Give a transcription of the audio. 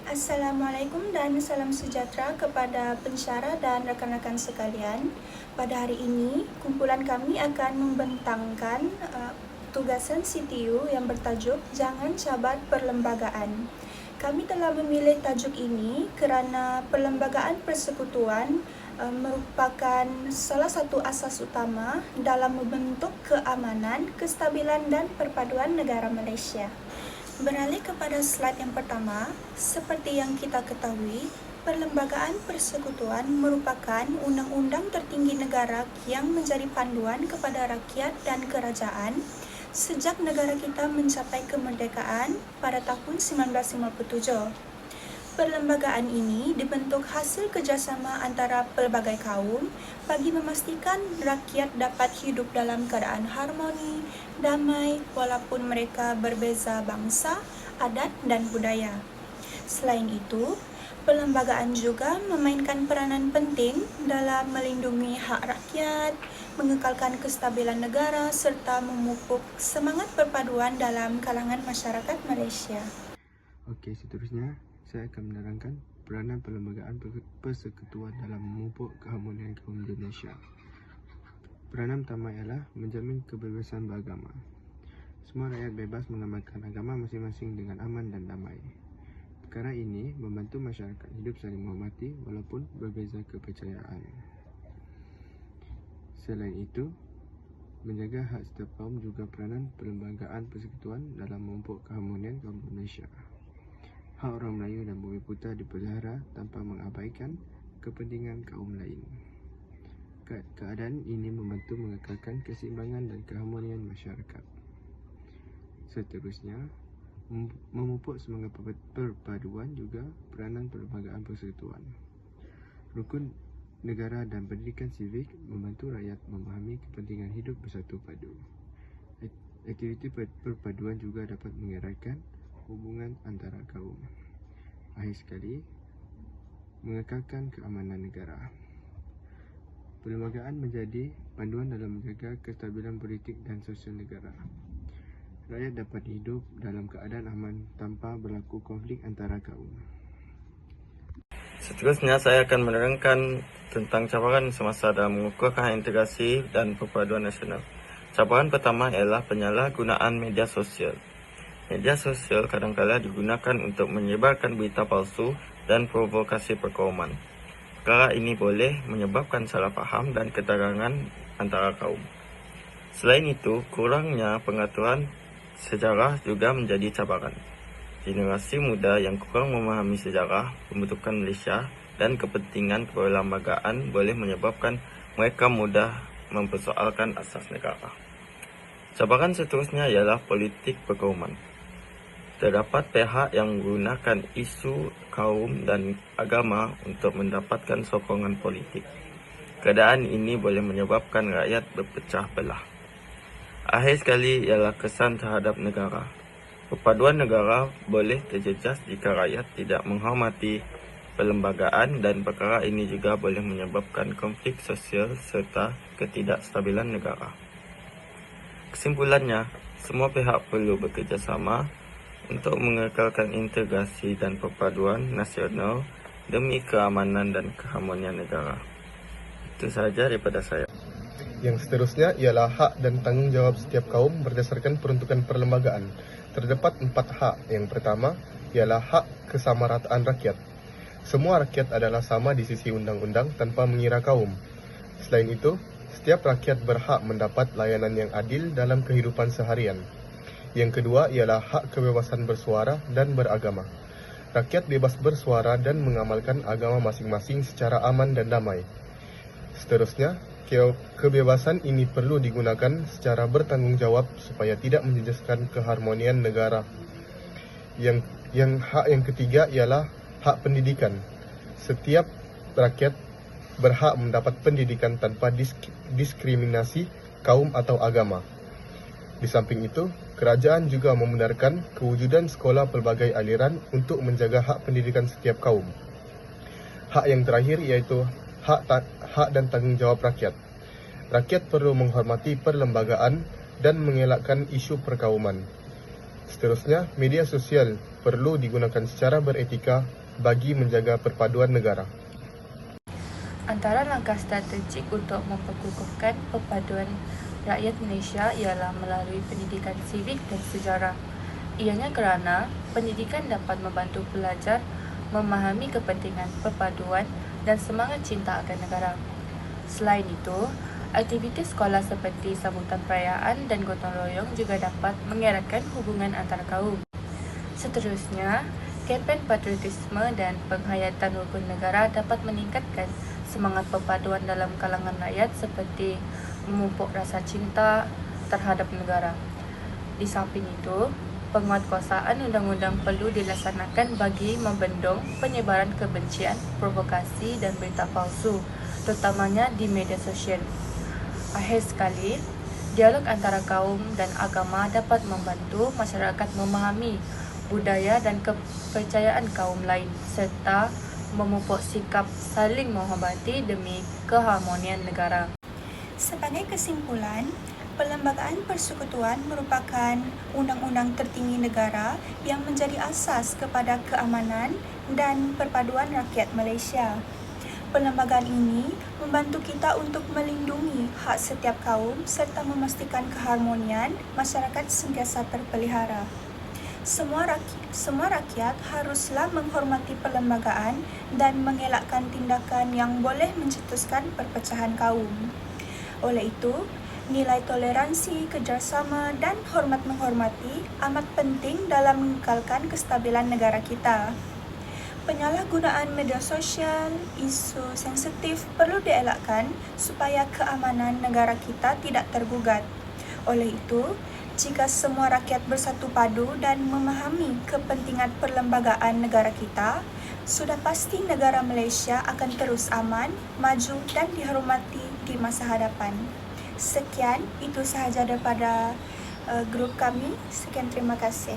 Assalamualaikum dan salam sejahtera kepada pensyarah dan rakan-rakan sekalian. Pada hari ini, kumpulan kami akan membentangkan tugasan CTU yang bertajuk Jangan Cabar Perlembagaan. Kami telah memilih tajuk ini kerana perlembagaan persekutuan merupakan salah satu asas utama dalam membentuk keamanan, kestabilan dan perpaduan negara Malaysia. Beralih kepada slide yang pertama, seperti yang kita ketahui, Perlembagaan Persekutuan merupakan undang-undang tertinggi negara yang menjadi panduan kepada rakyat dan kerajaan sejak negara kita mencapai kemerdekaan pada tahun 1957. Perlembagaan ini dibentuk hasil kerjasama antara pelbagai kaum bagi memastikan rakyat dapat hidup dalam keadaan harmoni, damai walaupun mereka berbeza bangsa, adat dan budaya. Selain itu, perlembagaan juga memainkan peranan penting dalam melindungi hak rakyat, mengekalkan kestabilan negara serta memupuk semangat perpaduan dalam kalangan masyarakat Malaysia. Okey, seterusnya saya akan menerangkan peranan perlembagaan persekutuan dalam memupuk keharmonian kaum di Malaysia. Peranan pertama ialah menjamin kebebasan beragama. Semua rakyat bebas mengamalkan agama masing-masing dengan aman dan damai. Perkara ini membantu masyarakat hidup saling menghormati walaupun berbeza kepercayaan. Selain itu, menjaga hak setiap kaum juga peranan perlembagaan persekutuan dalam memupuk keharmonian kaum Malaysia. Hak orang Melayu dan Bumi Putih dipelihara tanpa mengabaikan kepentingan kaum lain. Keadaan ini membantu mengekalkan keseimbangan dan keharmonian masyarakat. Seterusnya, memupuk semangat perpaduan juga peranan perlembagaan persekutuan. Rukun negara dan pendidikan sivik membantu rakyat memahami kepentingan hidup bersatu padu. Aktiviti perpaduan juga dapat mengeraikan hubungan antara kaum. Akhir sekali, mengekalkan keamanan negara. Perlembagaan menjadi panduan dalam menjaga kestabilan politik dan sosial negara. Rakyat dapat hidup dalam keadaan aman tanpa berlaku konflik antara kaum. Seterusnya, saya akan menerangkan tentang cabaran semasa dalam mengukuhkan integrasi dan perpaduan nasional. Cabaran pertama ialah penyalahgunaan media sosial. Media sosial kadang-kala digunakan untuk menyebarkan berita palsu dan provokasi perkauman. Perkara ini boleh menyebabkan salah faham dan ketegangan antara kaum. Selain itu, kurangnya pengaturan sejarah juga menjadi cabaran. Generasi muda yang kurang memahami sejarah, pembentukan Malaysia dan kepentingan perlembagaan boleh menyebabkan mereka mudah mempersoalkan asas negara. Cabaran seterusnya ialah politik perkauman. Terdapat pihak yang menggunakan isu kaum dan agama untuk mendapatkan sokongan politik. Keadaan ini boleh menyebabkan rakyat berpecah belah. Akhir sekali ialah kesan terhadap negara. Perpaduan negara boleh terjejas jika rakyat tidak menghormati perlembagaan dan perkara ini juga boleh menyebabkan konflik sosial serta ketidakstabilan negara. Kesimpulannya, semua pihak perlu bekerjasama untuk mengekalkan integrasi dan perpaduan nasional demi keamanan dan keharmonian negara. Itu sahaja daripada saya. Yang seterusnya ialah hak dan tanggungjawab setiap kaum berdasarkan peruntukan perlembagaan. Terdapat 4 hak. Yang pertama ialah hak kesamarataan rakyat. Semua rakyat adalah sama di sisi undang-undang tanpa mengira kaum. Selain itu, setiap rakyat berhak mendapat layanan yang adil dalam kehidupan seharian. Yang kedua ialah hak kebebasan bersuara dan beragama. Rakyat bebas bersuara dan mengamalkan agama masing-masing secara aman dan damai. Seterusnya, kebebasan ini perlu digunakan secara bertanggungjawab supaya tidak menjejaskan keharmonian negara. Yang ketiga ialah hak pendidikan. Setiap rakyat berhak mendapat pendidikan tanpa diskriminasi kaum atau agama. Di samping itu, kerajaan juga membenarkan kewujudan sekolah pelbagai aliran untuk menjaga hak pendidikan setiap kaum. Hak yang terakhir iaitu hak dan tanggungjawab rakyat. Rakyat perlu menghormati perlembagaan dan mengelakkan isu perkauman. Seterusnya, media sosial perlu digunakan secara beretika bagi menjaga perpaduan negara. Antara langkah strategik untuk memperkukuhkan perpaduan rakyat Malaysia ialah melalui pendidikan sivik dan sejarah. Ianya kerana pendidikan dapat membantu pelajar memahami kepentingan perpaduan dan semangat cinta akan negara. Selain itu, aktiviti sekolah seperti sambutan perayaan dan gotong royong juga dapat mengeratkan hubungan antara kaum. Seterusnya, kempen patriotisme dan penghayatan rukun negara dapat meningkatkan semangat perpaduan dalam kalangan rakyat seperti memupuk rasa cinta terhadap negara. Di samping itu, penguatkuasaan undang-undang perlu dilaksanakan bagi membendung penyebaran kebencian, provokasi dan berita palsu, terutamanya di media sosial. Akhir sekali, dialog antara kaum dan agama dapat membantu masyarakat memahami budaya dan kepercayaan kaum lain serta memupuk sikap saling menghormati demi keharmonian negara. Sebagai kesimpulan, Perlembagaan Persekutuan merupakan undang-undang tertinggi negara yang menjadi asas kepada keamanan dan perpaduan rakyat Malaysia. Perlembagaan ini membantu kita untuk melindungi hak setiap kaum serta memastikan keharmonian masyarakat sentiasa terpelihara. Semua rakyat haruslah menghormati perlembagaan dan mengelakkan tindakan yang boleh mencetuskan perpecahan kaum. Oleh itu, nilai toleransi, kerjasama dan hormat menghormati amat penting dalam mengekalkan kestabilan negara kita. Penyalahgunaan media sosial, isu sensitif perlu dielakkan supaya keamanan negara kita tidak tergugat. Oleh itu, jika semua rakyat bersatu padu dan memahami kepentingan perlembagaan negara kita, sudah pasti negara Malaysia akan terus aman, maju dan dihormati di masa hadapan. Sekian, itu sahaja daripada grup kami. Sekian, terima kasih.